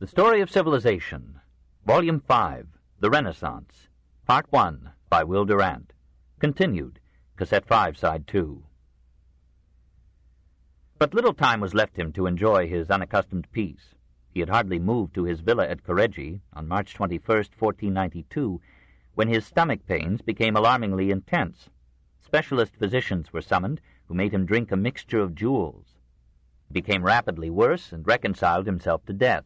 The Story of Civilization, Volume 5, The Renaissance, Part 1, by Will Durant. Continued, Cassette 5, Side 2. But little time was left him to enjoy his unaccustomed peace. He had hardly moved to his villa at Careggi on March 21st, 1492, when his stomach pains became alarmingly intense. Specialist physicians were summoned, who made him drink a mixture of jewels. He became rapidly worse and reconciled himself to death.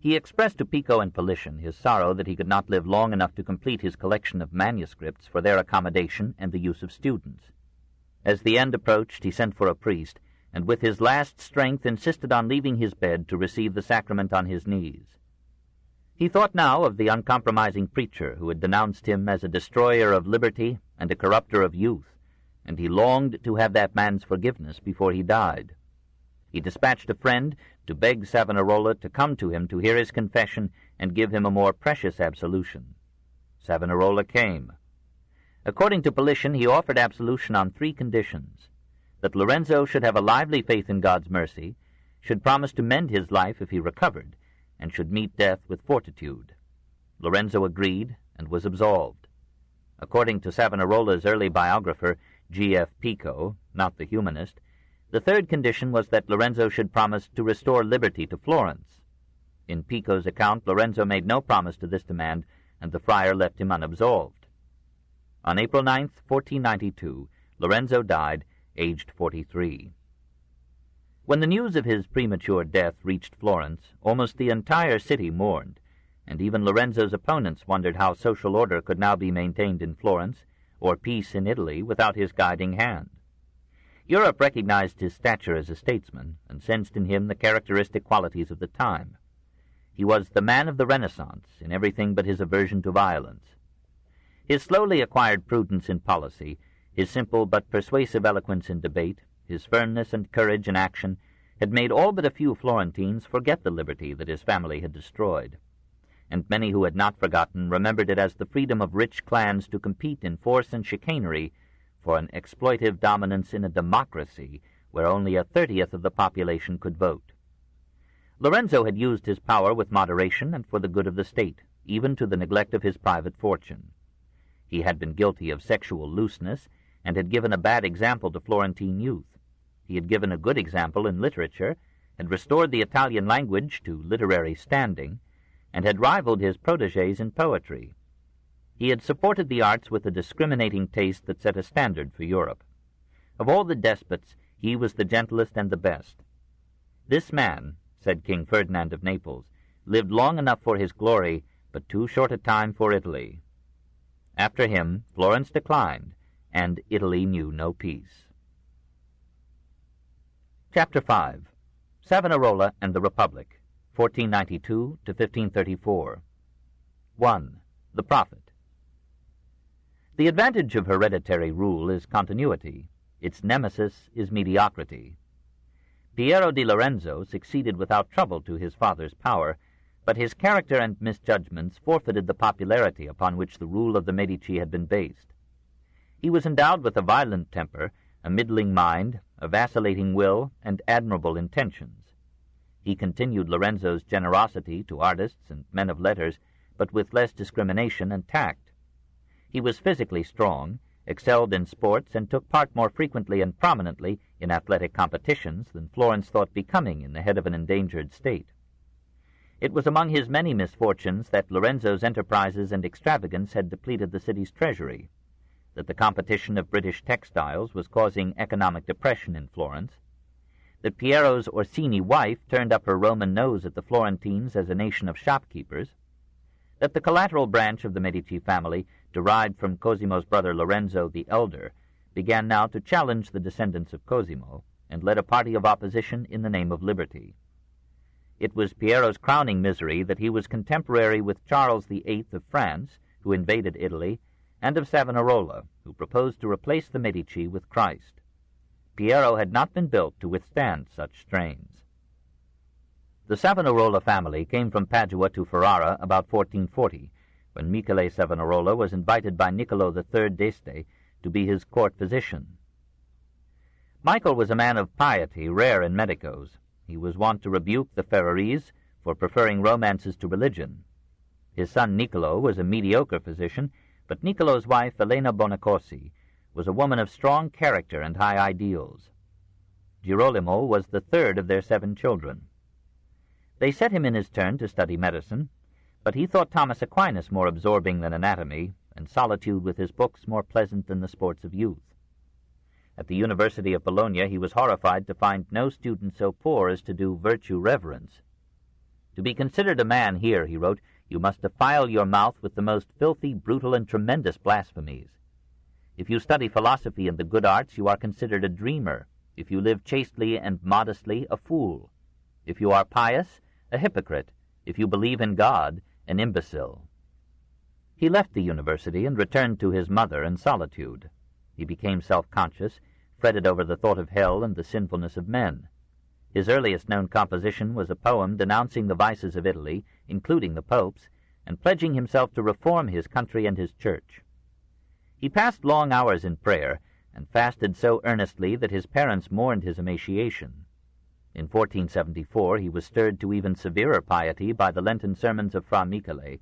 He expressed to Pico and Politian his sorrow that he could not live long enough to complete his collection of manuscripts for their accommodation and the use of students. As the end approached, he sent for a priest, and with his last strength insisted on leaving his bed to receive the sacrament on his knees. He thought now of the uncompromising preacher who had denounced him as a destroyer of liberty and a corrupter of youth, and he longed to have that man's forgiveness before he died. He dispatched a friend to beg Savonarola to come to him to hear his confession and give him a more precious absolution. Savonarola came. According to Politian, he offered absolution on 3 conditions: that Lorenzo should have a lively faith in God's mercy, should promise to mend his life if he recovered, and should meet death with fortitude. Lorenzo agreed and was absolved. According to Savonarola's early biographer, G.F. Pico, not the humanist, the 3rd condition was that Lorenzo should promise to restore liberty to Florence. In Pico's account, Lorenzo made no promise to this demand, and the friar left him unabsolved. On April 9, 1492, Lorenzo died, aged 43. When the news of his premature death reached Florence, almost the entire city mourned, and even Lorenzo's opponents wondered how social order could now be maintained in Florence, or peace in Italy, without his guiding hand. Europe recognized his stature as a statesman, and sensed in him the characteristic qualities of the time. He was the man of the Renaissance in everything but his aversion to violence. His slowly acquired prudence in policy, his simple but persuasive eloquence in debate, his firmness and courage in action, had made all but a few Florentines forget the liberty that his family had destroyed. And many who had not forgotten remembered it as the freedom of rich clans to compete in force and chicanery for an exploitive dominance in a democracy where only 1/30th of the population could vote. Lorenzo had used his power with moderation and for the good of the state, even to the neglect of his private fortune. He had been guilty of sexual looseness, and had given a bad example to Florentine youth. He had given a good example in literature, had restored the Italian language to literary standing, and had rivaled his protégés in poetry. He had supported the arts with a discriminating taste that set a standard for Europe. Of all the despots, he was the gentlest and the best. This man, said King Ferdinand of Naples, lived long enough for his glory, but too short a time for Italy. After him, Florence declined, and Italy knew no peace. Chapter 5. Savonarola and the Republic, 1492 to 1534. 1. The Prophet. The advantage of hereditary rule is continuity. Its nemesis is mediocrity. Piero di Lorenzo succeeded without trouble to his father's power, but his character and misjudgments forfeited the popularity upon which the rule of the Medici had been based. He was endowed with a violent temper, a middling mind, a vacillating will, and admirable intentions. He continued Lorenzo's generosity to artists and men of letters, but with less discrimination and tact. He was physically strong, excelled in sports, and took part more frequently and prominently in athletic competitions than Florence thought becoming in the head of an endangered state. It was among his many misfortunes that Lorenzo's enterprises and extravagance had depleted the city's treasury, that the competition of British textiles was causing economic depression in Florence, that Piero's Orsini wife turned up her Roman nose at the Florentines as a nation of shopkeepers, that the collateral branch of the Medici family, derived from Cosimo's brother Lorenzo the Elder, began now to challenge the descendants of Cosimo, and led a party of opposition in the name of liberty. It was Piero's crowning misery that he was contemporary with Charles VIII of France, who invaded Italy, and of Savonarola, who proposed to replace the Medici with Christ. Piero had not been built to withstand such strains. The Savonarola family came from Padua to Ferrara about 1440, when Michele Savonarola was invited by Niccolo III d'Este to be his court physician. Michael was a man of piety rare in medicos. He was wont to rebuke the Ferrarese, for preferring romances to religion. His son Niccolo was a mediocre physician, but Niccolo's wife, Elena Bonacorsi, was a woman of strong character and high ideals. Girolamo was the third of their 7 children. They set him in his turn to study medicine, but he thought Thomas Aquinas more absorbing than anatomy, and solitude with his books more pleasant than the sports of youth. At the University of Bologna he was horrified to find no student so poor as to do virtue reverence. "To be considered a man here," he wrote, "you must defile your mouth with the most filthy, brutal, and tremendous blasphemies. If you study philosophy and the good arts, you are considered a dreamer. If you live chastely and modestly, a fool. If you are pious, a hypocrite. If you believe in God, an imbecile." He left the university and returned to his mother in solitude. He became self-conscious, fretted over the thought of hell and the sinfulness of men. His earliest known composition was a poem denouncing the vices of Italy, including the popes, and pledging himself to reform his country and his church. He passed long hours in prayer, and fasted so earnestly that his parents mourned his emaciation. In 1474 he was stirred to even severer piety by the Lenten sermons of Fra Michele,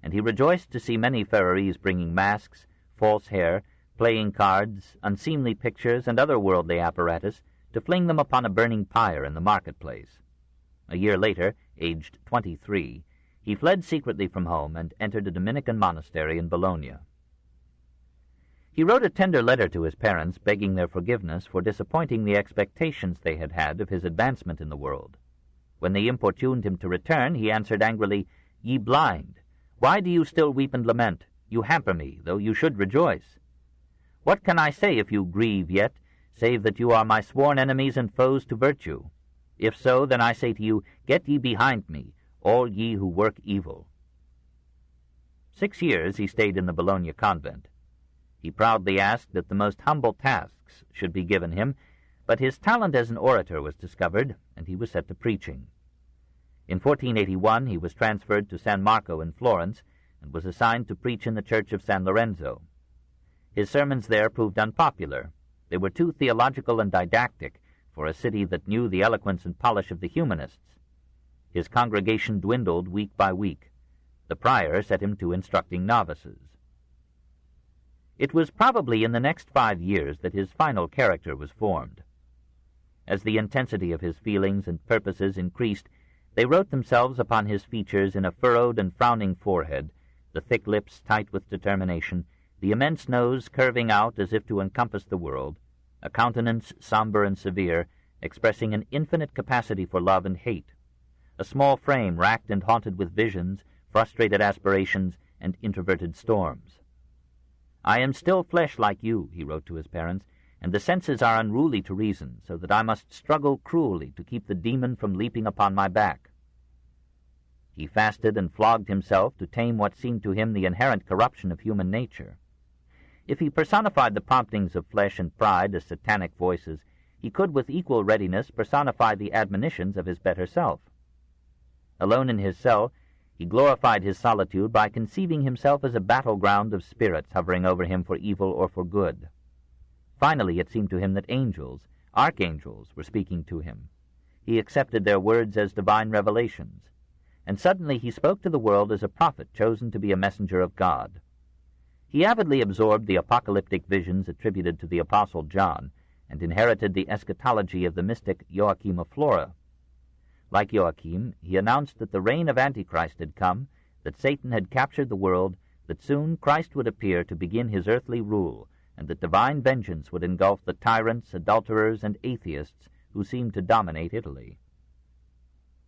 and he rejoiced to see many Ferrarese bringing masks, false hair, playing cards, unseemly pictures, and other worldly apparatus, to fling them upon a burning pyre in the marketplace. A year later, aged 23, he fled secretly from home and entered a Dominican monastery in Bologna. He wrote a tender letter to his parents, begging their forgiveness for disappointing the expectations they had had of his advancement in the world. When they importuned him to return, he answered angrily, "Ye blind, why do you still weep and lament? You hamper me, though you should rejoice. What can I say if you grieve yet, save that you are my sworn enemies and foes to virtue? If so, then I say to you, get ye behind me, all ye who work evil." 6 years he stayed in the Bologna convent. He proudly asked that the most humble tasks should be given him, but his talent as an orator was discovered, and he was set to preaching. In 1481 he was transferred to San Marco in Florence, and was assigned to preach in the church of San Lorenzo. His sermons there proved unpopular. They were too theological and didactic for a city that knew the eloquence and polish of the humanists. His congregation dwindled week by week. The prior set him to instructing novices. It was probably in the next 5 years that his final character was formed. As the intensity of his feelings and purposes increased, they wrote themselves upon his features in a furrowed and frowning forehead, the thick lips tight with determination, the immense nose curving out as if to encompass the world, a countenance somber and severe, expressing an infinite capacity for love and hate, a small frame racked and haunted with visions, frustrated aspirations, and introverted storms. "I am still flesh like you," he wrote to his parents, "and the senses are unruly to reason, so that I must struggle cruelly to keep the demon from leaping upon my back." He fasted and flogged himself to tame what seemed to him the inherent corruption of human nature. If he personified the promptings of flesh and pride as satanic voices, he could with equal readiness personify the admonitions of his better self. Alone in his cell, he glorified his solitude by conceiving himself as a battleground of spirits hovering over him for evil or for good. Finally, it seemed to him that angels, archangels, were speaking to him. He accepted their words as divine revelations, and suddenly he spoke to the world as a prophet chosen to be a messenger of God. He avidly absorbed the apocalyptic visions attributed to the Apostle John, and inherited the eschatology of the mystic Joachim of Flora. Like Joachim, he announced that the reign of Antichrist had come, that Satan had captured the world, that soon Christ would appear to begin his earthly rule, and that divine vengeance would engulf the tyrants, adulterers, and atheists who seemed to dominate Italy.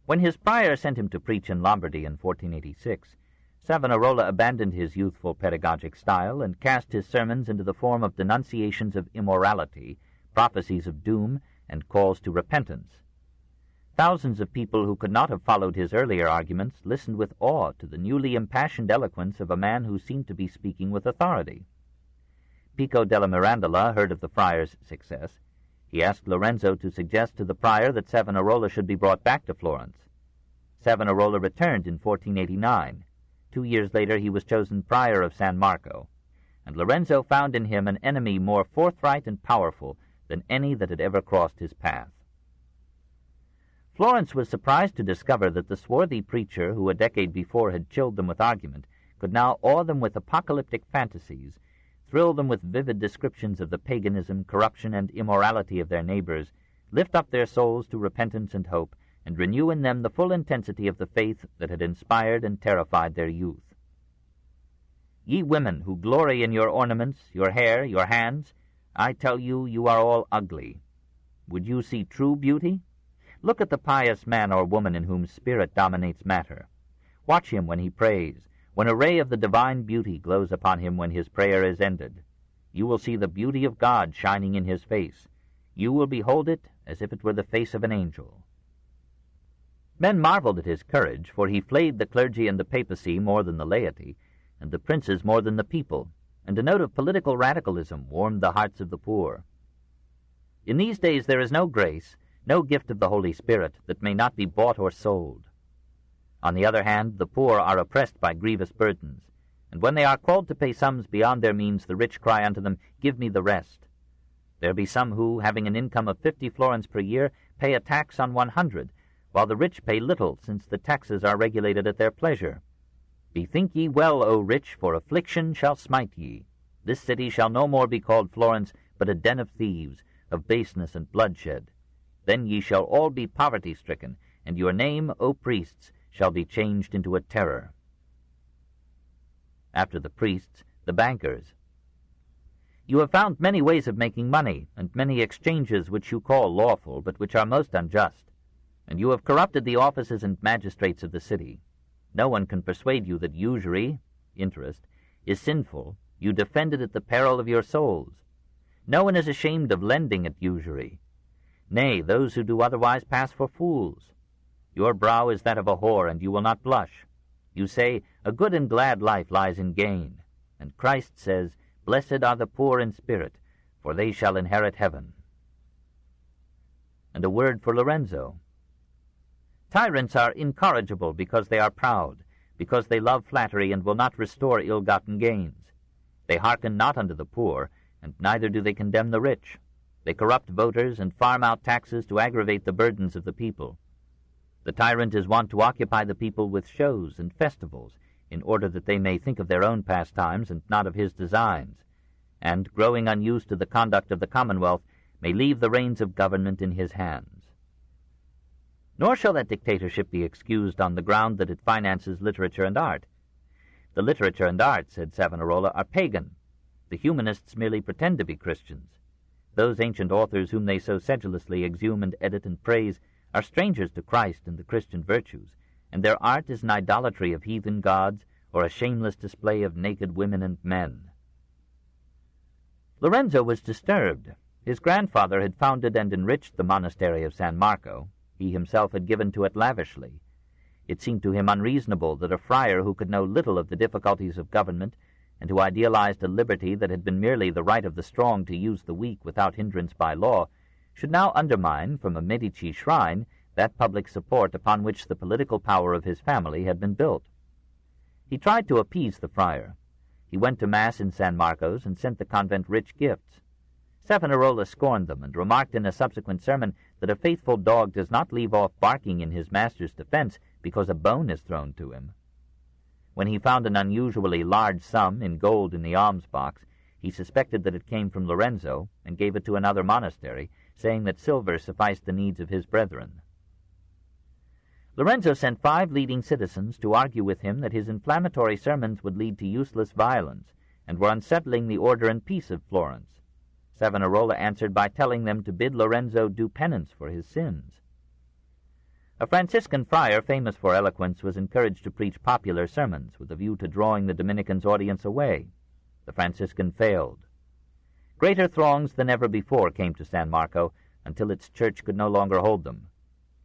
When his prior sent him to preach in Lombardy in 1486, Savonarola abandoned his youthful pedagogic style and cast his sermons into the form of denunciations of immorality, prophecies of doom, and calls to repentance. Thousands of people who could not have followed his earlier arguments listened with awe to the newly impassioned eloquence of a man who seemed to be speaking with authority. Pico della Mirandola heard of the friar's success. He asked Lorenzo to suggest to the prior that Savonarola should be brought back to Florence. Savonarola returned in 1489. 2 years later he was chosen prior of San Marco, and Lorenzo found in him an enemy more forthright and powerful than any that had ever crossed his path. Florence was surprised to discover that the swarthy preacher who a decade before had chilled them with argument could now awe them with apocalyptic fantasies, thrill them with vivid descriptions of the paganism, corruption, and immorality of their neighbors, lift up their souls to repentance and hope, and renew in them the full intensity of the faith that had inspired and terrified their youth. Ye women who glory in your ornaments, your hair, your hands, I tell you, you are all ugly. Would you see true beauty? Look at the pious man or woman in whom spirit dominates matter. Watch him when he prays, when a ray of the divine beauty glows upon him when his prayer is ended. You will see the beauty of God shining in his face. You will behold it as if it were the face of an angel. Men marveled at his courage, for he flayed the clergy and the papacy more than the laity, and the princes more than the people, and a note of political radicalism warmed the hearts of the poor. In these days there is no grace, no gift of the Holy Spirit that may not be bought or sold. On the other hand, the poor are oppressed by grievous burdens, and when they are called to pay sums beyond their means, the rich cry unto them, Give me the rest. There be some who, having an income of 50 florins per year, pay a tax on 100, while the rich pay little, since the taxes are regulated at their pleasure. Bethink ye well, O rich, for affliction shall smite ye. This city shall no more be called Florence, but a den of thieves, of baseness and bloodshed. Then ye shall all be poverty-stricken, and your name, O priests, shall be changed into a terror. After the priests, the bankers. You have found many ways of making money, and many exchanges which you call lawful, but which are most unjust. And you have corrupted the offices and magistrates of the city. No one can persuade you that usury, interest, is sinful. You defend it at the peril of your souls. No one is ashamed of lending at usury. Nay, those who do otherwise pass for fools. Your brow is that of a whore, and you will not blush. You say, A good and glad life lies in gain. And Christ says, Blessed are the poor in spirit, for they shall inherit heaven. And a word for Lorenzo. Tyrants are incorrigible because they are proud, because they love flattery and will not restore ill-gotten gains. They hearken not unto the poor, and neither do they condemn the rich. They corrupt voters and farm out taxes to aggravate the burdens of the people. The tyrant is wont to occupy the people with shows and festivals, in order that they may think of their own pastimes and not of his designs, and, growing unused to the conduct of the commonwealth, may leave the reins of government in his hands. Nor shall that dictatorship be excused on the ground that it finances literature and art. The literature and art, said Savonarola, are pagan. The humanists merely pretend to be Christians. Those ancient authors whom they so sedulously exhume and edit and praise are strangers to Christ and the Christian virtues, and their art is an idolatry of heathen gods or a shameless display of naked women and men. Lorenzo was disturbed. His grandfather had founded and enriched the monastery of San Marco. He himself had given to it lavishly. It seemed to him unreasonable that a friar who could know little of the difficulties of government, and who idealized a liberty that had been merely the right of the strong to use the weak without hindrance by law, should now undermine from a Medici shrine that public support upon which the political power of his family had been built. He tried to appease the friar. He went to Mass in San Marcos and sent the convent rich gifts. Savonarola scorned them and remarked in a subsequent sermon that a faithful dog does not leave off barking in his master's defense because a bone is thrown to him. When he found an unusually large sum in gold in the alms box, he suspected that it came from Lorenzo and gave it to another monastery, saying that silver sufficed the needs of his brethren. Lorenzo sent 5 leading citizens to argue with him that his inflammatory sermons would lead to useless violence and were unsettling the order and peace of Florence. Savonarola answered by telling them to bid Lorenzo do penance for his sins. A Franciscan friar famous for eloquence was encouraged to preach popular sermons with a view to drawing the Dominican's audience away. The Franciscan failed. Greater throngs than ever before came to San Marco until its church could no longer hold them.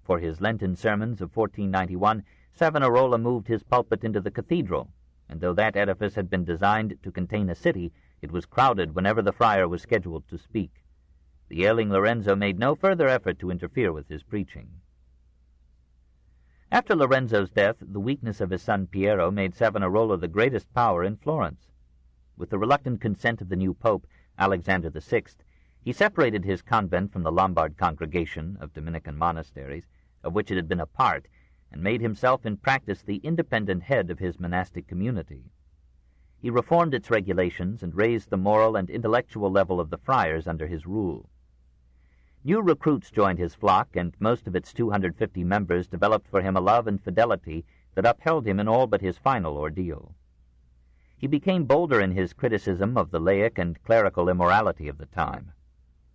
For his Lenten sermons of 1491, Savonarola moved his pulpit into the cathedral, and though that edifice had been designed to contain a city, it was crowded whenever the friar was scheduled to speak. The ailing Lorenzo made no further effort to interfere with his preaching. After Lorenzo's death, the weakness of his son Piero made Savonarola the greatest power in Florence. With the reluctant consent of the new pope, Alexander VI, he separated his convent from the Lombard congregation of Dominican monasteries of which it had been a part, and made himself in practice the independent head of his monastic community. He reformed its regulations and raised the moral and intellectual level of the friars under his rule. New recruits joined his flock, and most of its 250 members developed for him a love and fidelity that upheld him in all but his final ordeal. He became bolder in his criticism of the laic and clerical immorality of the time.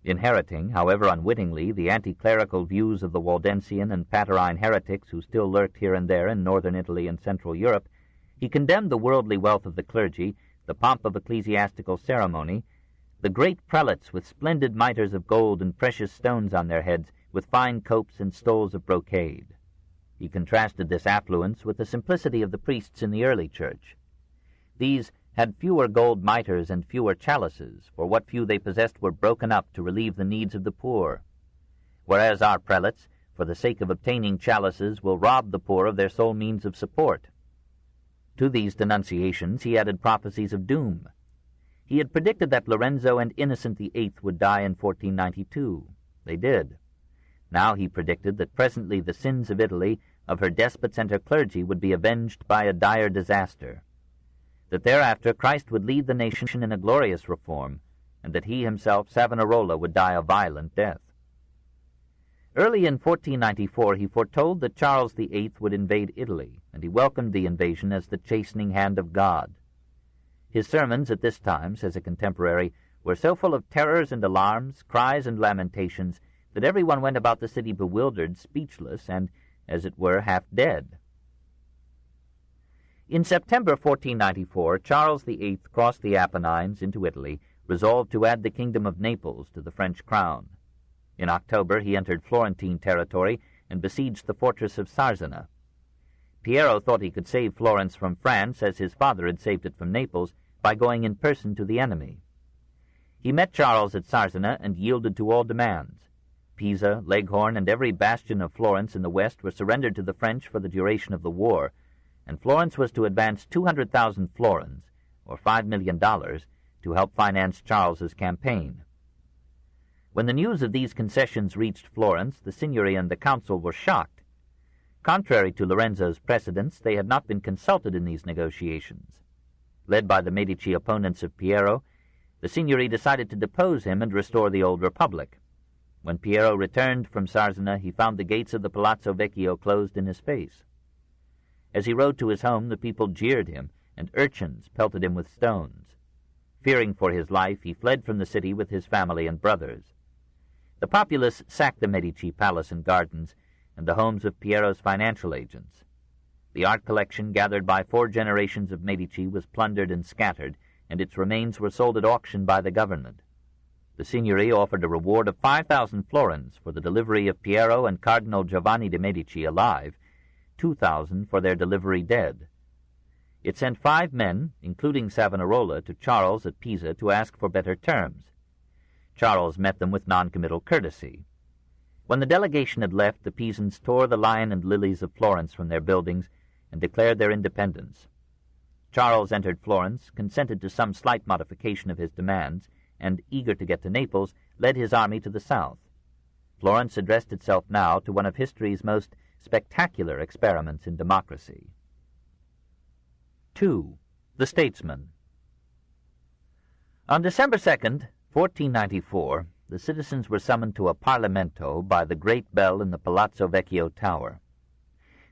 Inheriting, however unwittingly, the anti-clerical views of the Waldensian and Paterine heretics who still lurked here and there in northern Italy and Central Europe, he condemned the worldly wealth of the clergy, the pomp of ecclesiastical ceremony, the great prelates with splendid mitres of gold and precious stones on their heads, with fine copes and stoles of brocade. He contrasted this affluence with the simplicity of the priests in the early church. These had fewer gold mitres and fewer chalices, for what few they possessed were broken up to relieve the needs of the poor, whereas our prelates, for the sake of obtaining chalices, will rob the poor of their sole means of support. To these denunciations he added prophecies of doom. He had predicted that Lorenzo and Innocent VIII would die in 1492. They did. Now he predicted that presently the sins of Italy, of her despots and her clergy, would be avenged by a dire disaster, that thereafter Christ would lead the nation in a glorious reform, and that he himself, Savonarola, would die a violent death. Early in 1494 he foretold that Charles VIII would invade Italy, and he welcomed the invasion as the chastening hand of God. His sermons at this time, says a contemporary, were so full of terrors and alarms, cries and lamentations, that everyone went about the city bewildered, speechless, and, as it were, half dead. In September 1494, Charles VIII crossed the Apennines into Italy, resolved to add the kingdom of Naples to the French crown. In October he entered Florentine territory and besieged the fortress of Sarzana. Piero thought he could save Florence from France, as his father had saved it from Naples, by going in person to the enemy. He met Charles at Sarzana and yielded to all demands. Pisa, Leghorn, and every bastion of Florence in the west were surrendered to the French for the duration of the war, and Florence was to advance 200,000 florins, or $5 million, to help finance Charles's campaign. When the news of these concessions reached Florence, the Signory and the council were shocked. Contrary to Lorenzo's precedents, they had not been consulted in these negotiations. Led by the Medici opponents of Piero, the Signory decided to depose him and restore the old republic. When Piero returned from Sarzana, he found the gates of the Palazzo Vecchio closed in his face. As he rode to his home, the people jeered him, and urchins pelted him with stones. Fearing for his life, he fled from the city with his family and brothers. The populace sacked the Medici palace and gardens, and the homes of Piero's financial agents. The art collection gathered by 4 generations of Medici was plundered and scattered, and its remains were sold at auction by the government. The Signory offered a reward of 5,000 florins for the delivery of Piero and Cardinal Giovanni de' Medici alive, 2,000 for their delivery dead. It sent 5 men, including Savonarola, to Charles at Pisa to ask for better terms. Charles met them with noncommittal courtesy. When the delegation had left, the Pisans tore the lion and lilies of Florence from their buildings and declared their independence. Charles entered Florence, consented to some slight modification of his demands, and, eager to get to Naples, led his army to the south. Florence addressed itself now to one of history's most spectacular experiments in democracy. 2. The Statesman. On December 2nd, 1494, the citizens were summoned to a Parlamento by the great bell in the Palazzo Vecchio tower.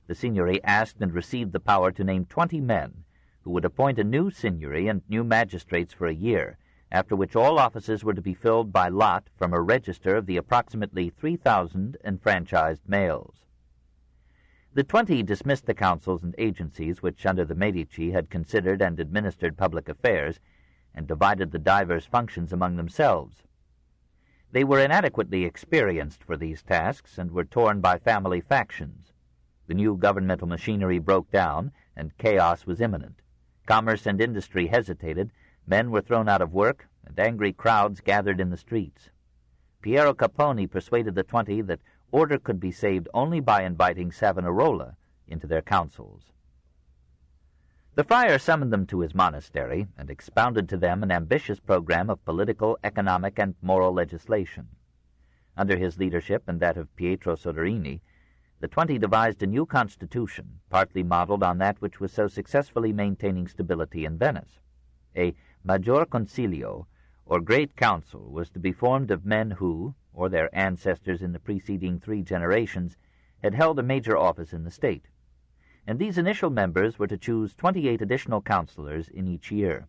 The Signory asked and received the power to name 20 men, who would appoint a new Signory and new magistrates for a year, after which all offices were to be filled by lot from a register of the approximately 3,000 enfranchised males. The 20 dismissed the councils and agencies which, under the Medici, had considered and administered public affairs, and divided the divers functions among themselves. They were inadequately experienced for these tasks, and were torn by family factions. The new governmental machinery broke down, and chaos was imminent. Commerce and industry hesitated, men were thrown out of work, and angry crowds gathered in the streets. Piero Capponi persuaded the 20 that order could be saved only by inviting Savonarola into their councils. The friar summoned them to his monastery and expounded to them an ambitious program of political, economic, and moral legislation. Under his leadership and that of Pietro Soderini, the 20 devised a new constitution, partly modeled on that which was so successfully maintaining stability in Venice. A Maggior Concilio, or Great Council, was to be formed of men who, or their ancestors in the preceding 3 generations, had held a major office in the state. And these initial members were to choose 28 additional councillors in each year.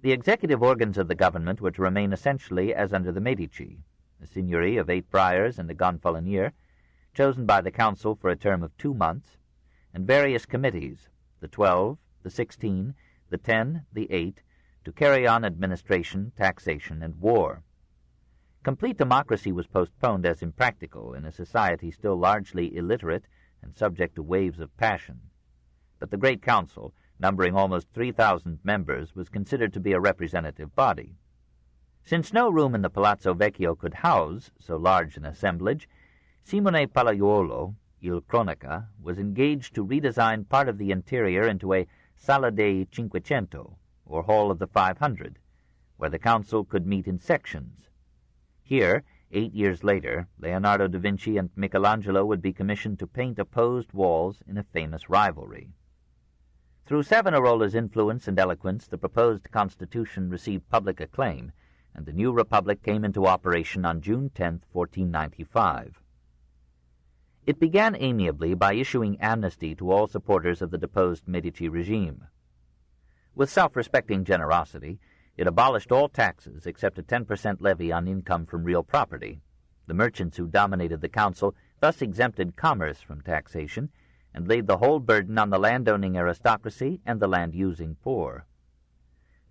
The executive organs of the government were to remain essentially as under the Medici, a signory of 8 friars and a gonfalonier, chosen by the council for a term of 2 months, and various committees, the 12, the 16, the 10, the 8, to carry on administration, taxation, and war. Complete democracy was postponed as impractical in a society still largely illiterate and subject to waves of passion. But the Great Council, numbering almost 3,000 members, was considered to be a representative body. Since no room in the Palazzo Vecchio could house so large an assemblage, Simone Palaiuolo, Il Cronaca, was engaged to redesign part of the interior into a Sala dei Cinquecento, or Hall of the 500, where the council could meet in sections. Here, 8 years later, Leonardo da Vinci and Michelangelo would be commissioned to paint opposed walls in a famous rivalry. Through Savonarola's influence and eloquence, the proposed constitution received public acclaim, and the new republic came into operation on June 10, 1495. It began amiably by issuing amnesty to all supporters of the deposed Medici regime. With self-respecting generosity, it abolished all taxes except a 10% levy on income from real property. The merchants who dominated the council thus exempted commerce from taxation and laid the whole burden on the landowning aristocracy and the land-using poor.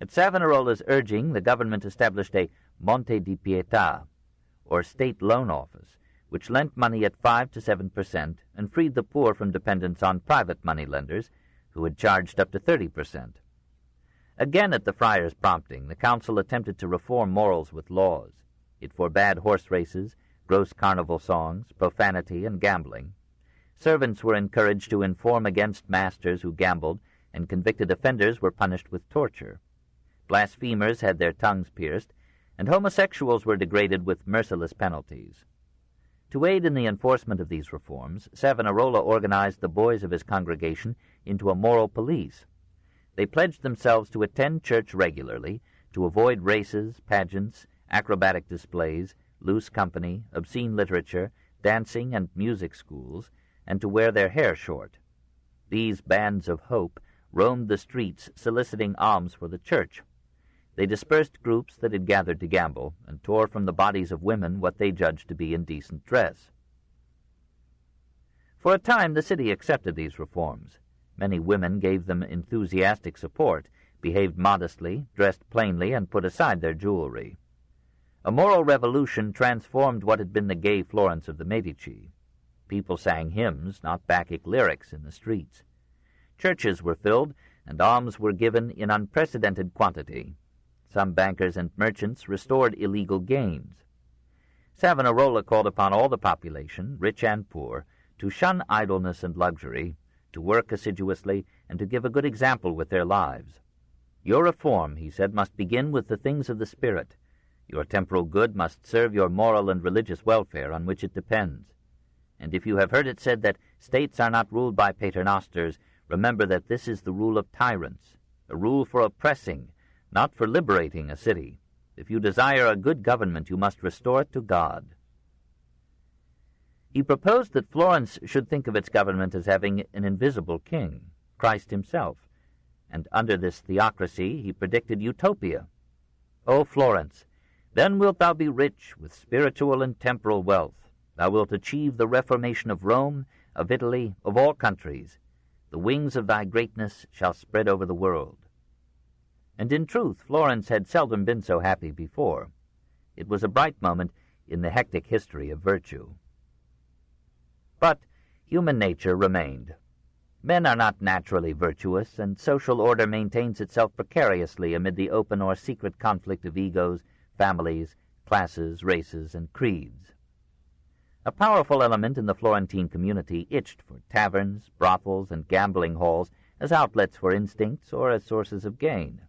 At Savonarola's urging, the government established a Monte di Pietà, or state loan office, which lent money at 5 to 7% and freed the poor from dependence on private money lenders, who had charged up to 30%. Again, at the friars' prompting, the council attempted to reform morals with laws. It forbade horse races, gross carnival songs, profanity, and gambling. Servants were encouraged to inform against masters who gambled, and convicted offenders were punished with torture. Blasphemers had their tongues pierced, and homosexuals were degraded with merciless penalties. To aid in the enforcement of these reforms, Savonarola organized the boys of his congregation into a moral police. They pledged themselves to attend church regularly, to avoid races, pageants, acrobatic displays, loose company, obscene literature, dancing and music schools, and to wear their hair short. These bands of hope roamed the streets soliciting alms for the church. They dispersed groups that had gathered to gamble, and tore from the bodies of women what they judged to be indecent dress. For a time the city accepted these reforms. Many women gave them enthusiastic support, behaved modestly, dressed plainly, and put aside their jewelry. A moral revolution transformed what had been the gay Florence of the Medici. People sang hymns, not Bacchic lyrics, in the streets. Churches were filled, and alms were given in unprecedented quantity. Some bankers and merchants restored illegal gains. Savonarola called upon all the population, rich and poor, to shun idleness and luxury, to work assiduously, and to give a good example with their lives. Your reform, he said, must begin with the things of the spirit. Your temporal good must serve your moral and religious welfare, on which it depends. And if you have heard it said that states are not ruled by paternosters, remember that this is the rule of tyrants, a rule for oppressing, not for liberating a city. If you desire a good government, you must restore it to God. He proposed that Florence should think of its government as having an invisible king, Christ himself, and under this theocracy he predicted utopia. O Florence, then wilt thou be rich with spiritual and temporal wealth. Thou wilt achieve the reformation of Rome, of Italy, of all countries. The wings of thy greatness shall spread over the world. And in truth, Florence had seldom been so happy before. It was a bright moment in the hectic history of virtue. But human nature remained. Men are not naturally virtuous, and social order maintains itself precariously amid the open or secret conflict of egos, families, classes, races, and creeds. A powerful element in the Florentine community itched for taverns, brothels, and gambling halls as outlets for instincts or as sources of gain.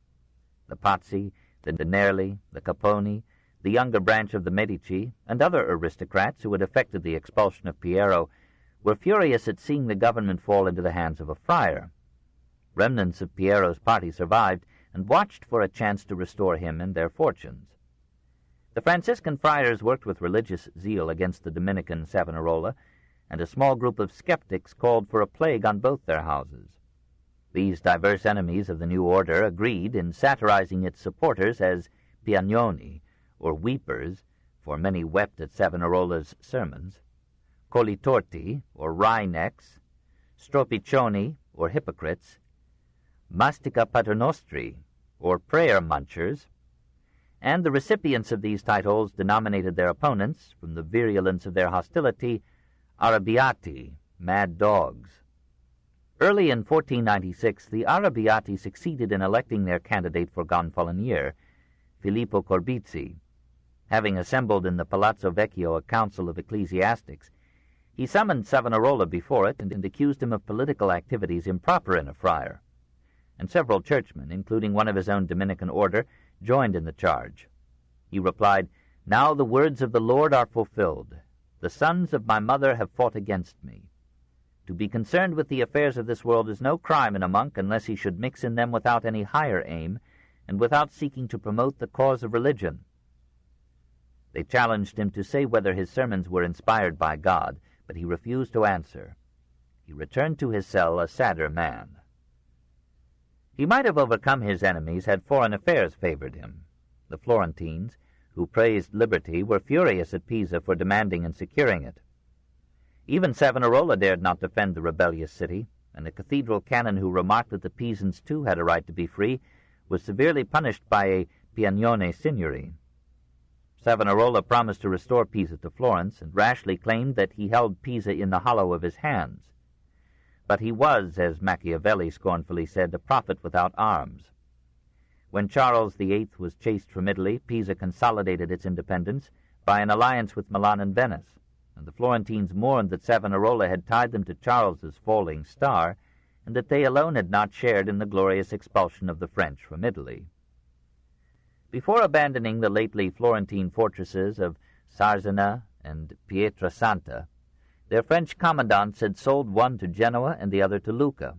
The Pazzi, the Nerli, the Caponi, the younger branch of the Medici, and other aristocrats who had effected the expulsion of Piero, were furious at seeing the government fall into the hands of a friar. Remnants of Piero's party survived and watched for a chance to restore him and their fortunes. The Franciscan friars worked with religious zeal against the Dominican Savonarola, and a small group of skeptics called for a plague on both their houses. These diverse enemies of the new order agreed in satirizing its supporters as piagnoni, or weepers, for many wept at Savonarola's sermons, colitorti, or wry-necks, stropiccioni, or hypocrites, mastica paternostri, or prayer-munchers, and the recipients of these titles denominated their opponents, from the virulence of their hostility, arrabbiati, mad dogs. Early in 1496, the arrabbiati succeeded in electing their candidate for Gonfalonier, Filippo Corbizzi. Having assembled in the Palazzo Vecchio a council of ecclesiastics, he summoned Savonarola before it and accused him of political activities improper in a friar. And several churchmen, including one of his own Dominican order, joined in the charge. He replied, "Now the words of the Lord are fulfilled. The sons of my mother have fought against me. To be concerned with the affairs of this world is no crime in a monk unless he should mix in them without any higher aim, and without seeking to promote the cause of religion." They challenged him to say whether his sermons were inspired by God, but he refused to answer. He returned to his cell a sadder man. He might have overcome his enemies had foreign affairs favored him. The Florentines, who praised liberty, were furious at Pisa for demanding and securing it. Even Savonarola dared not defend the rebellious city, and the cathedral canon who remarked that the Pisans too had a right to be free was severely punished by a piagnone signory. Savonarola promised to restore Pisa to Florence, and rashly claimed that he held Pisa in the hollow of his hands. But he was, as Machiavelli scornfully said, a prophet without arms. When Charles VIII was chased from Italy, Pisa consolidated its independence by an alliance with Milan and Venice, and the Florentines mourned that Savonarola had tied them to Charles's falling star, and that they alone had not shared in the glorious expulsion of the French from Italy. Before abandoning the lately Florentine fortresses of Sarzana and Pietrasanta, their French commandants had sold one to Genoa and the other to Lucca.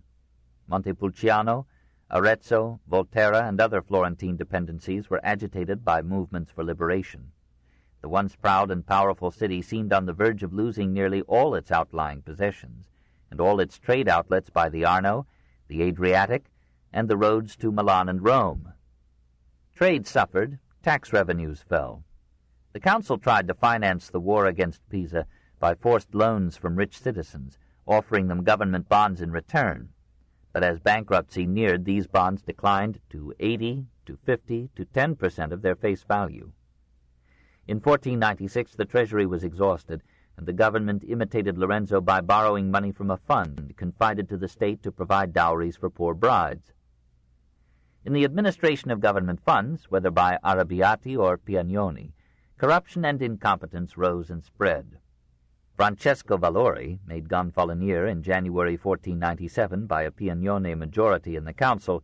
Montepulciano, Arezzo, Volterra, and other Florentine dependencies were agitated by movements for liberation. The once proud and powerful city seemed on the verge of losing nearly all its outlying possessions, and all its trade outlets by the Arno, the Adriatic, and the roads to Milan and Rome. Trade suffered, tax revenues fell. The council tried to finance the war against Pisa by forced loans from rich citizens, offering them government bonds in return. But as bankruptcy neared, these bonds declined to 80, to 50, to 10% of their face value. In 1496, the treasury was exhausted, and the government imitated Lorenzo by borrowing money from a fund confided to the state to provide dowries for poor brides. In the administration of government funds, whether by arrabbiati or piagnoni, corruption and incompetence rose and spread. Francesco Valori, made Gonfalonier in January 1497 by a piagnone majority in the council,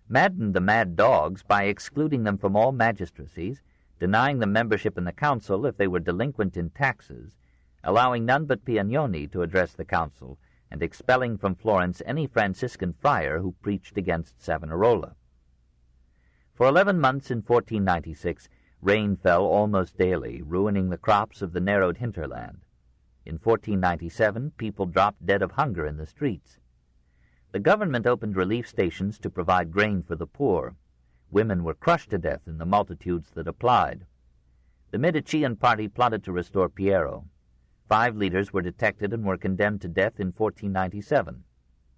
maddened the mad dogs by excluding them from all magistracies, denying them membership in the council if they were delinquent in taxes, allowing none but piagnoni to address the council, and expelling from Florence any Franciscan friar who preached against Savonarola. For 11 months in 1496, rain fell almost daily, ruining the crops of the narrowed hinterland. In 1497, people dropped dead of hunger in the streets. The government opened relief stations to provide grain for the poor. Women were crushed to death in the multitudes that applied. The Medician party plotted to restore Piero. 5 leaders were detected and were condemned to death in 1497.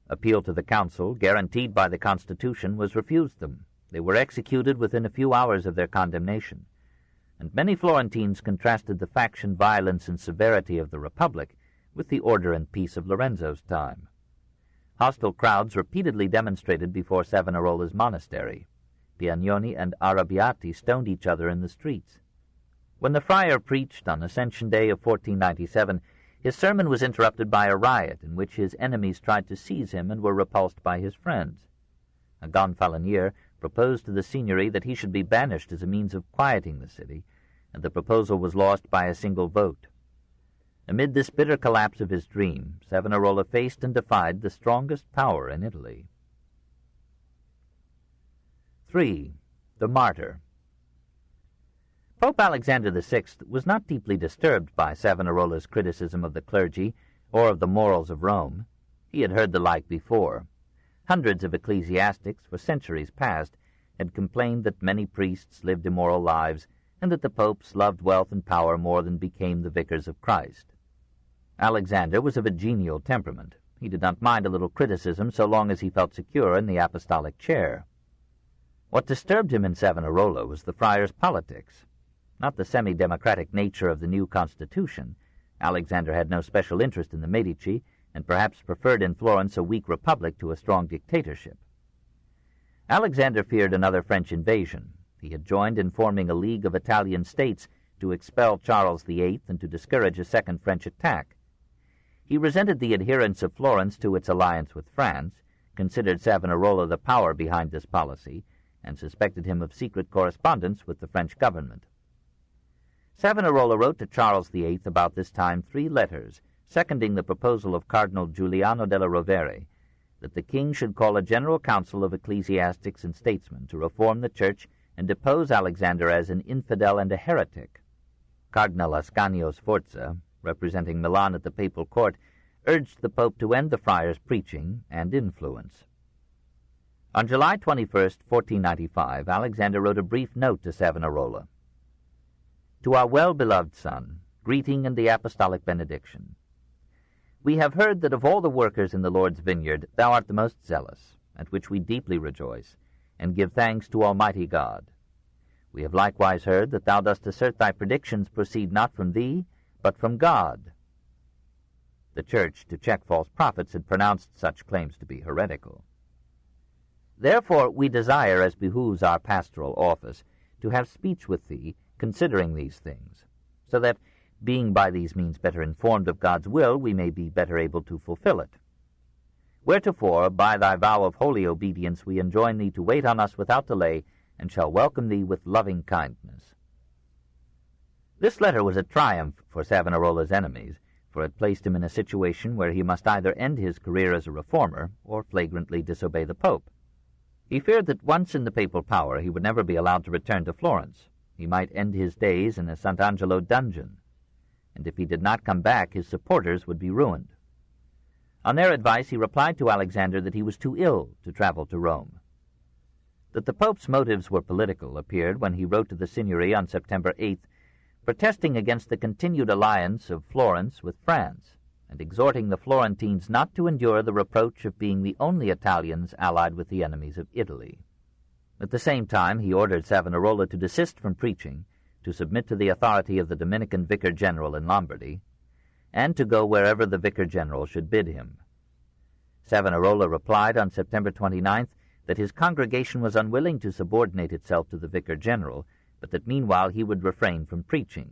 Appeal to the council, guaranteed by the Constitution, was refused them. They were executed within a few hours of their condemnation, and many Florentines contrasted the faction violence and severity of the Republic with the order and peace of Lorenzo's time. Hostile crowds repeatedly demonstrated before Savonarola's monastery. Piagnoni and arrabbiati stoned each other in the streets. When the friar preached on Ascension Day of 1497, his sermon was interrupted by a riot in which his enemies tried to seize him and were repulsed by his friends. A Gonfalonier proposed to the signory that he should be banished as a means of quieting the city, and the proposal was lost by a single vote. Amid this bitter collapse of his dream, Savonarola faced and defied the strongest power in Italy. 3. The Martyr. Pope Alexander VI was not deeply disturbed by Savonarola's criticism of the clergy or of the morals of Rome. He had heard the like before. Hundreds of ecclesiastics, for centuries past, had complained that many priests lived immoral lives and that the popes loved wealth and power more than became the vicars of Christ. Alexander was of a genial temperament. He did not mind a little criticism so long as he felt secure in the apostolic chair. What disturbed him in Savonarola was the friars' politics, not the semi-democratic nature of the new constitution. Alexander had no special interest in the Medici, and perhaps preferred in Florence a weak republic to a strong dictatorship. Alexander feared another French invasion. He had joined in forming a League of Italian states to expel Charles VIII and to discourage a second French attack. He resented the adherence of Florence to its alliance with France, considered Savonarola the power behind this policy, and suspected him of secret correspondence with the French government. Savonarola wrote to Charles VIII about this time 3 letters, seconding the proposal of Cardinal Giuliano della Rovere that the king should call a general council of ecclesiastics and statesmen to reform the church and depose Alexander as an infidel and a heretic. Cardinal Ascanio Sforza, representing Milan at the papal court, urged the pope to end the friars' preaching and influence. On July 21, 1495, Alexander wrote a brief note to Savonarola. To our well-beloved son, greeting and the apostolic benediction. We have heard that of all the workers in the Lord's vineyard thou art the most zealous, at which we deeply rejoice, and give thanks to Almighty God. We have likewise heard that thou dost assert thy predictions proceed not from thee, but from God. The Church, to check false prophets, had pronounced such claims to be heretical. Therefore we desire, as behooves our pastoral office, to have speech with thee, considering these things, so that, being by these means better informed of God's will, we may be better able to fulfill it. Wheretofore, by thy vow of holy obedience, we enjoin thee to wait on us without delay, and shall welcome thee with loving kindness. This letter was a triumph for Savonarola's enemies, for it placed him in a situation where he must either end his career as a reformer or flagrantly disobey the Pope. He feared that once in the papal power he would never be allowed to return to Florence. He might end his days in a Sant'Angelo dungeon, and if he did not come back, his supporters would be ruined. On their advice, he replied to Alexander that he was too ill to travel to Rome. That the Pope's motives were political appeared when he wrote to the Signory on September 8th, protesting against the continued alliance of Florence with France, and exhorting the Florentines not to endure the reproach of being the only Italians allied with the enemies of Italy. At the same time, he ordered Savonarola to desist from preaching, to submit to the authority of the Dominican Vicar General in Lombardy, and to go wherever the Vicar General should bid him. Savonarola replied on September 29th that his congregation was unwilling to subordinate itself to the Vicar General, but that meanwhile he would refrain from preaching.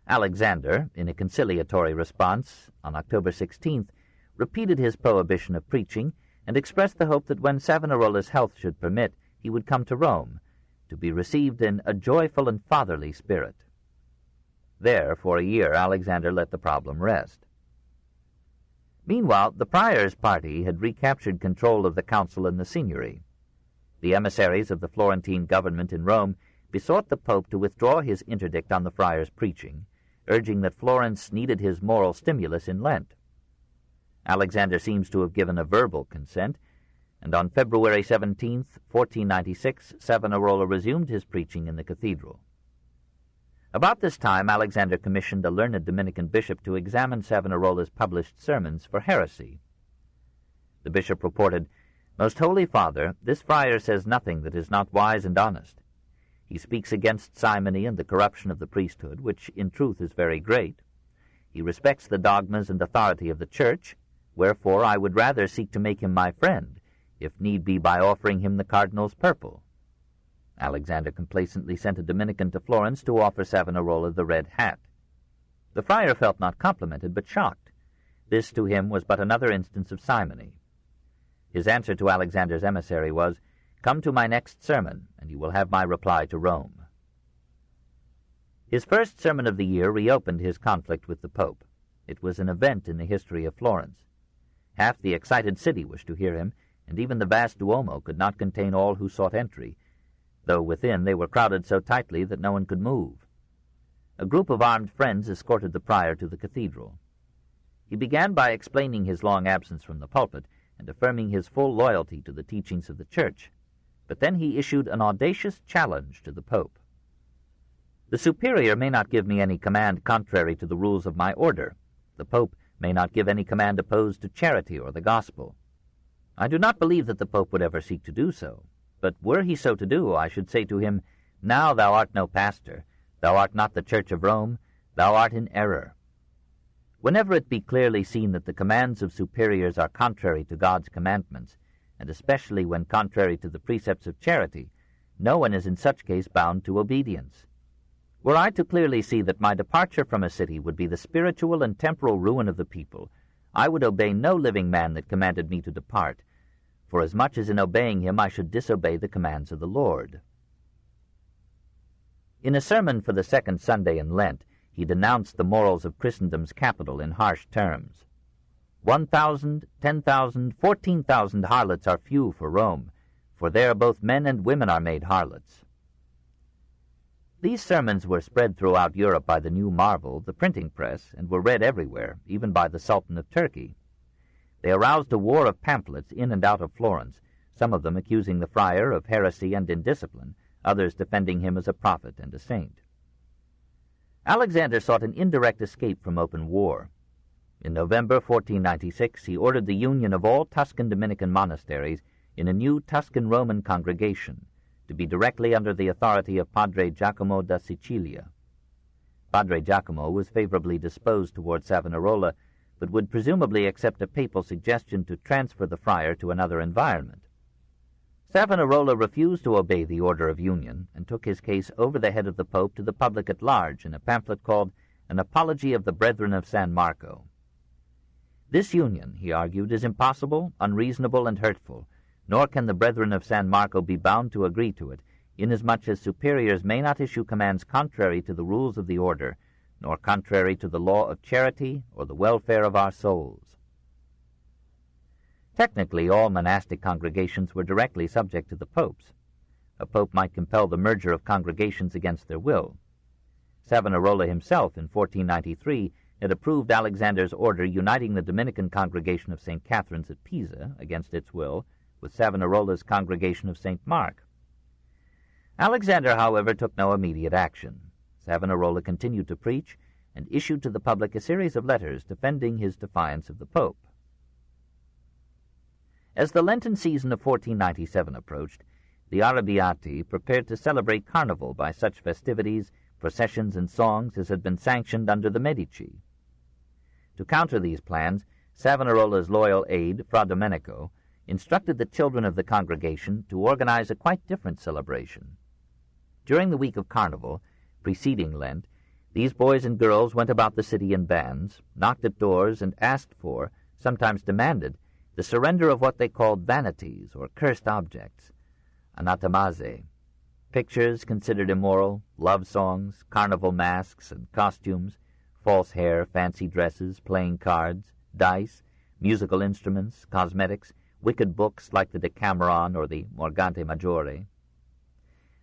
Alexander, in a conciliatory response on October 16th, repeated his prohibition of preaching and expressed the hope that when Savonarola's health should permit, he would come to Rome, to be received in a joyful and fatherly spirit. There, for a year, Alexander let the problem rest. Meanwhile, the priors' party had recaptured control of the council and the Signory. The emissaries of the Florentine government in Rome besought the Pope to withdraw his interdict on the friars' preaching, urging that Florence needed his moral stimulus in Lent. Alexander seems to have given a verbal consent, and on February 17, 1496, Savonarola resumed his preaching in the cathedral. About this time, Alexander commissioned a learned Dominican bishop to examine Savonarola's published sermons for heresy. The bishop reported, "Most Holy Father, this friar says nothing that is not wise and honest. He speaks against simony and the corruption of the priesthood, which in truth is very great. He respects the dogmas and authority of the Church, wherefore I would rather seek to make him my friend, if need be by offering him the cardinal's purple." Alexander complacently sent a Dominican to Florence to offer Savonarola the red hat. The friar felt not complimented, but shocked. This to him was but another instance of simony. His answer to Alexander's emissary was, "Come to my next sermon, and you will have my reply to Rome." His first sermon of the year reopened his conflict with the Pope. It was an event in the history of Florence. Half the excited city wished to hear him, and even the vast Duomo could not contain all who sought entry, though within they were crowded so tightly that no one could move. A group of armed friends escorted the prior to the cathedral. He began by explaining his long absence from the pulpit and affirming his full loyalty to the teachings of the Church, but then he issued an audacious challenge to the Pope. "The superior may not give me any command contrary to the rules of my order. The Pope may not give any command opposed to charity or the gospel. I do not believe that the Pope would ever seek to do so, but were he so to do, I should say to him, 'Now thou art no pastor, thou art not the Church of Rome, thou art in error.' Whenever it be clearly seen that the commands of superiors are contrary to God's commandments, and especially when contrary to the precepts of charity, no one is in such case bound to obedience. Were I to clearly see that my departure from a city would be the spiritual and temporal ruin of the people, I would obey no living man that commanded me to depart, for as much as in obeying him I should disobey the commands of the Lord." In a sermon for the second Sunday in Lent, he denounced the morals of Christendom's capital in harsh terms. 1,000, 10,000, 14,000 harlots are few for Rome, for there both men and women are made harlots. These sermons were spread throughout Europe by the new marvel, the printing press, and were read everywhere, even by the Sultan of Turkey. They aroused a war of pamphlets in and out of Florence, some of them accusing the friar of heresy and indiscipline, others defending him as a prophet and a saint. Alexander sought an indirect escape from open war. In November 1496 he ordered the union of all Tuscan Dominican monasteries in a new Tuscan Roman congregation, to be directly under the authority of Padre Giacomo da Sicilia. Padre Giacomo was favorably disposed toward Savonarola, but would presumably accept a papal suggestion to transfer the friar to another environment. Savonarola refused to obey the order of union and took his case over the head of the Pope to the public at large in a pamphlet called An Apology of the Brethren of San Marco. This union, he argued, is impossible, unreasonable, and hurtful, nor can the Brethren of San Marco be bound to agree to it, inasmuch as superiors may not issue commands contrary to the rules of the order, nor contrary to the law of charity or the welfare of our souls. Technically, all monastic congregations were directly subject to the popes. A pope might compel the merger of congregations against their will. Savonarola himself, in 1493, had approved Alexander's order uniting the Dominican congregation of St. Catherine's at Pisa, against its will, with Savonarola's congregation of St. Mark. Alexander, however, took no immediate action. Savonarola continued to preach and issued to the public a series of letters defending his defiance of the Pope. As the Lenten season of 1497 approached, the Arrabbiati prepared to celebrate Carnival by such festivities, processions, and songs as had been sanctioned under the Medici. To counter these plans, Savonarola's loyal aide, Fra Domenico, instructed the children of the congregation to organize a quite different celebration. During the week of Carnival, preceding Lent, these boys and girls went about the city in bands, knocked at doors, and asked for, sometimes demanded, the surrender of what they called vanities or cursed objects, anathemaze, pictures considered immoral, love songs, carnival masks and costumes, false hair, fancy dresses, playing cards, dice, musical instruments, cosmetics, wicked books like the Decameron or the Morgante Maggiore.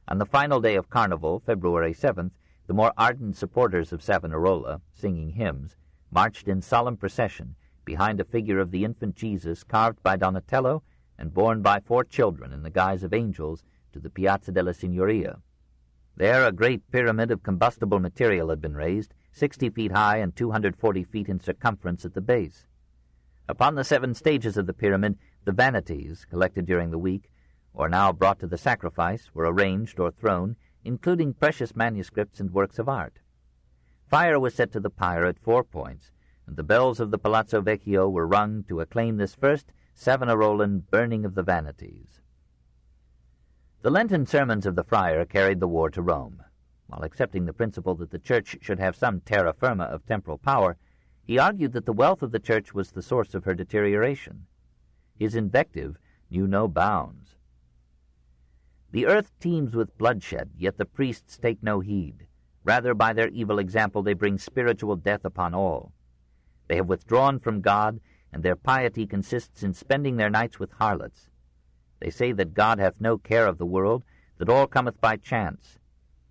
On the final day of Carnival, February 7th, the more ardent supporters of Savonarola, singing hymns, marched in solemn procession behind a figure of the infant Jesus carved by Donatello and borne by 4 children in the guise of angels to the Piazza della Signoria. There a great pyramid of combustible material had been raised, 60 feet high and 240 feet in circumference at the base. Upon the 7 stages of the pyramid, the vanities, collected during the week, or now brought to the sacrifice, were arranged or thrown, including precious manuscripts and works of art. Fire was set to the pyre at 4 points, and the bells of the Palazzo Vecchio were rung to acclaim this first Savonarolan burning of the vanities. The Lenten sermons of the friar carried the war to Rome. While accepting the principle that the Church should have some terra firma of temporal power, he argued that the wealth of the Church was the source of her deterioration. His invective knew no bounds. "The earth teems with bloodshed, yet the priests take no heed. Rather, by their evil example, they bring spiritual death upon all. They have withdrawn from God, and their piety consists in spending their nights with harlots. They say that God hath no care of the world, that all cometh by chance.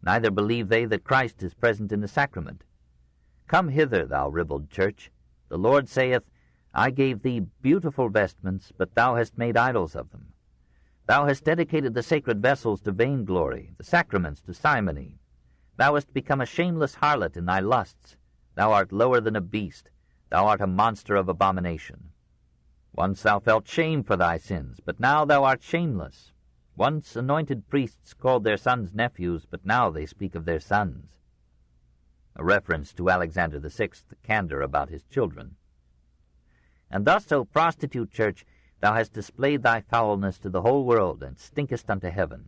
Neither believe they that Christ is present in the sacrament. Come hither, thou ribald church. The Lord saith, I gave thee beautiful vestments, but thou hast made idols of them. Thou hast dedicated the sacred vessels to vainglory, the sacraments to simony. Thou hast become a shameless harlot in thy lusts. Thou art lower than a beast. Thou art a monster of abomination. Once thou felt shame for thy sins, but now thou art shameless. Once anointed priests called their sons nephews, but now they speak of their sons. A reference to Alexander VI, the candor about his children. And thus, O prostitute church, thou hast displayed thy foulness to the whole world, and stinkest unto heaven.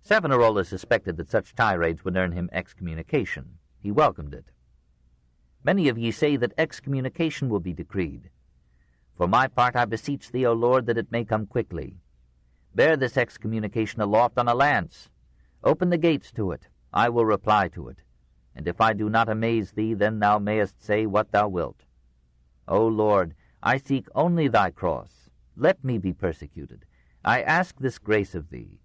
Savonarola suspected that such tirades would earn him excommunication. He welcomed it. Many of ye say that excommunication will be decreed. For my part, I beseech thee, O Lord, that it may come quickly. Bear this excommunication aloft on a lance. Open the gates to it. I will reply to it. And if I do not amaze thee, then thou mayest say what thou wilt. O Lord, I seek only thy cross. Let me be persecuted. I ask this grace of thee.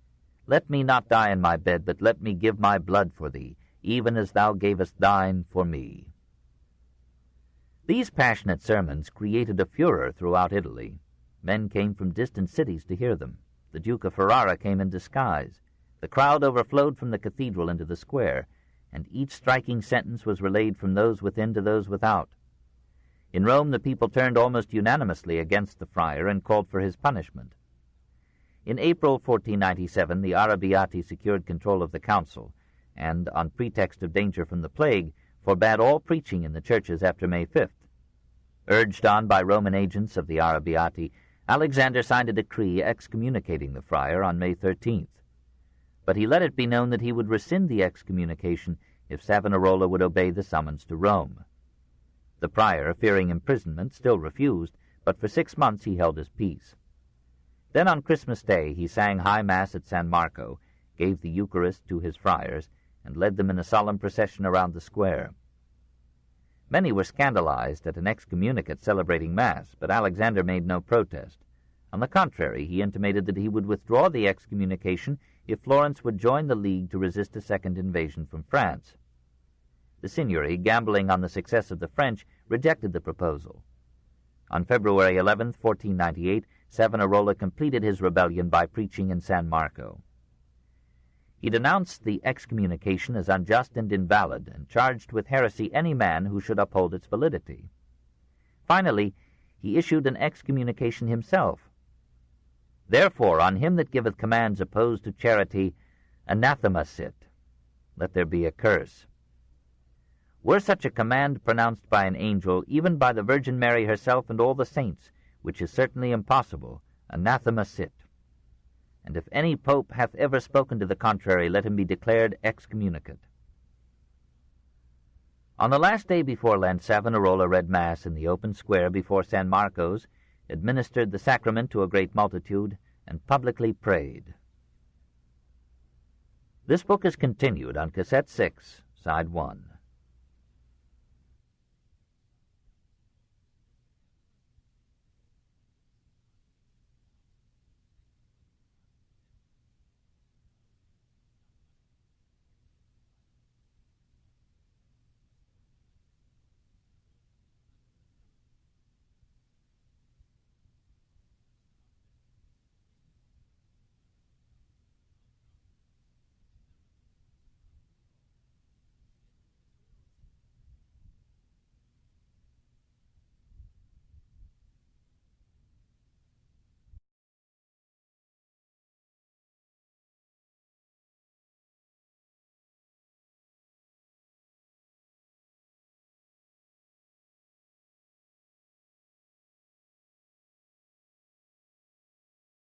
Let me not die in my bed, but let me give my blood for thee, even as thou gavest thine for me. These passionate sermons created a furor throughout Italy. Men came from distant cities to hear them. The Duke of Ferrara came in disguise. The crowd overflowed from the cathedral into the square, and each striking sentence was relayed from those within to those without. In Rome the people turned almost unanimously against the friar and called for his punishment. In April 1497 the Arrabbiati secured control of the council, and, on pretext of danger from the plague, forbade all preaching in the churches after May 5th. Urged on by Roman agents of the Arrabbiati, Alexander signed a decree excommunicating the friar on May 13th. But he let it be known that he would rescind the excommunication if Savonarola would obey the summons to Rome. The prior, fearing imprisonment, still refused, but for 6 months he held his peace. Then on Christmas Day he sang High Mass at San Marco, gave the Eucharist to his friars, and led them in a solemn procession around the square. Many were scandalized at an excommunicate celebrating Mass, but Alexander made no protest. On the contrary, he intimated that he would withdraw the excommunication if Florence would join the League to resist a second invasion from France. The Signory, gambling on the success of the French, rejected the proposal. On February 11, 1498, Savonarola completed his rebellion by preaching in San Marco. He denounced the excommunication as unjust and invalid, and charged with heresy any man who should uphold its validity. Finally, he issued an excommunication himself. Therefore, on him that giveth commands opposed to charity, anathema sit. Let there be a curse. Were such a command pronounced by an angel, even by the Virgin Mary herself and all the saints, which is certainly impossible, anathema sit. And if any pope hath ever spoken to the contrary, let him be declared excommunicate. On the last day before Lent, Savonarola read Mass in the open square before San Marcos, administered the sacrament to a great multitude, and publicly prayed. This book is continued on Cassette 6, Side 1.